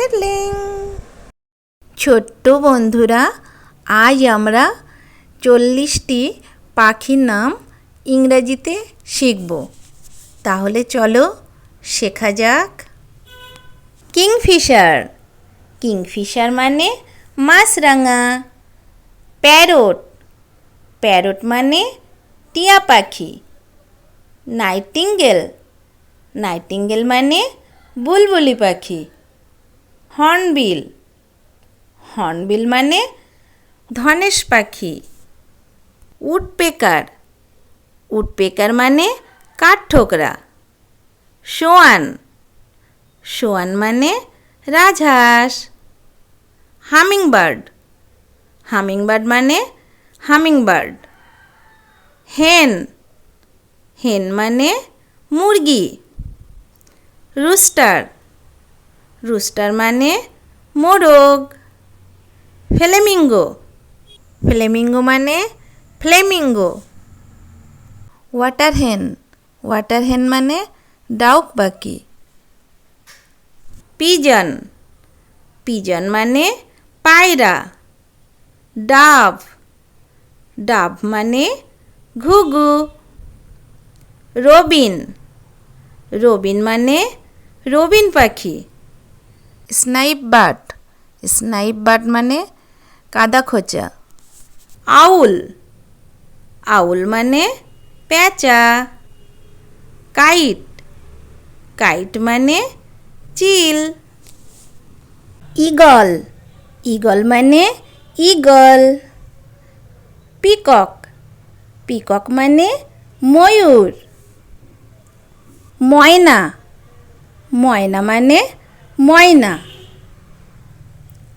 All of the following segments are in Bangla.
সিডলিং। ছোট্ট বন্ধুরা, আজ আমরা 40টি পাখির নাম ইংরেজিতে শিখব। তাহলে চলো শেখা যাক। কিংফিশার, কিংফিশার মানে মাছরাঙা। প্যারট, প্যারট মানে টিয়া পাখি। নাইটিঙ্গেল, নাইটিঙ্গেল মানে বুলবুলি পাখি। হর্নবিল, হর্নবিল মানে ধনেশ পাখি। উডপেকার, উডপেকার মানে কাঠঠোকরা। সোয়ান, সোয়ান মানে রাজহাঁস। হামিংবার্ড, হামিংবার্ড মানে হামিংবার্ড। হেন, হেন মানে মুরগি। রুস্টার, রুস্টার মানে মোরগ। ফ্লেমিঙ্গো, ফ্লেমিঙ্গো মানে ফ্লেমিঙ্গো। ওয়াটার হেন, ওয়াটার হেন মানে ডাউক পাখি। পিজন, পিজন মানে পায়রা। ডাভ, ডাভ মানে ঘুঘু। রবিন, রবিন মানে রবিন পাখি। স্নাইপ বার্ড, স্নাইপ বার্ড মানে কাদা খোঁচা। আউল, আউল মানে পেঁচা। কাইট, কাইট মানে চিল। ঈগল, ঈগল মানে ঈগল। পিকক, পিকক মানে ময়ূর। ময়না, ময়না মানে ময়না।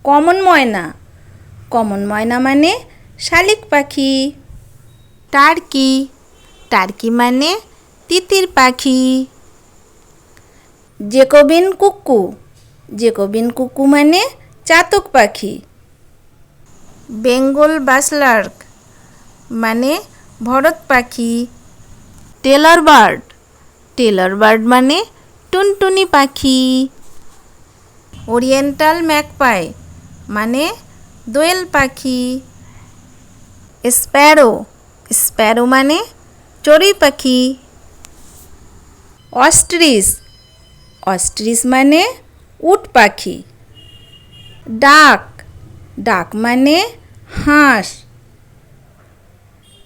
কমন ময়না, কমন ময়না মানে শালিক পাখি। টার্কি, টার্কি মানে তিতির পাখি। জেকোবিন কুকু, জেকোবিন কুকু মানে চাতক পাখি। বেঙ্গল বাসলার্ক মানে ভরত পাখি। টেলর বার্ড, টেলর বার্ড মানে টুনটুনি পাখি। ওরিয়েন্টাল ম্যাকপাই মানে দোয়েল পাখি। স্প্যারো, স্প্যারো মানে চড়ুই পাখি। অস্ট্রিচ, অস্ট্রিচ মানে উট পাখি। ডাক, ডাক মানে হাঁস।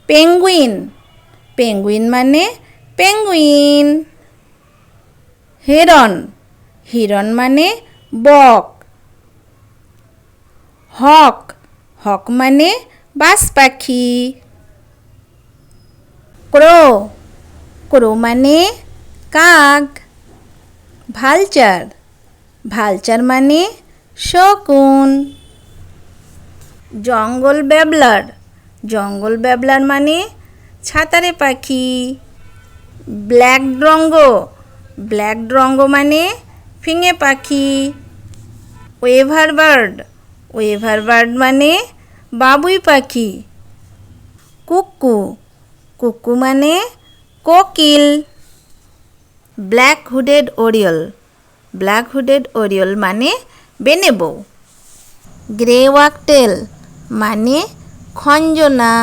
পেঙ্গুইন, পেঙ্গুইন মানে পেঙ্গুইন। হেরন, হিরন মানে বক। হক, হক মানে বাজ পাখি। ক্রো, ক্রো মানে কাক। ভালচার, ভালচার মানে শকুন। জঙ্গল ব্যাবলার, জঙ্গল ব্যাবলার মানে ছাতারে পাখি। ব্ল্যাক ড্রঙ্গো, ব্ল্যাক ড্রঙ্গো মানে ফিঙে পাখি। ওয়েভার বার্ড, ওয়েভার বার্ড মানে বাবুই পাখি। কুকু, কুকু মানে কোকিল। Black hooded oriole, black hooded oriole মানে বেনেবো। গ্রে ওয়াকটেল মানে খঞ্জনা।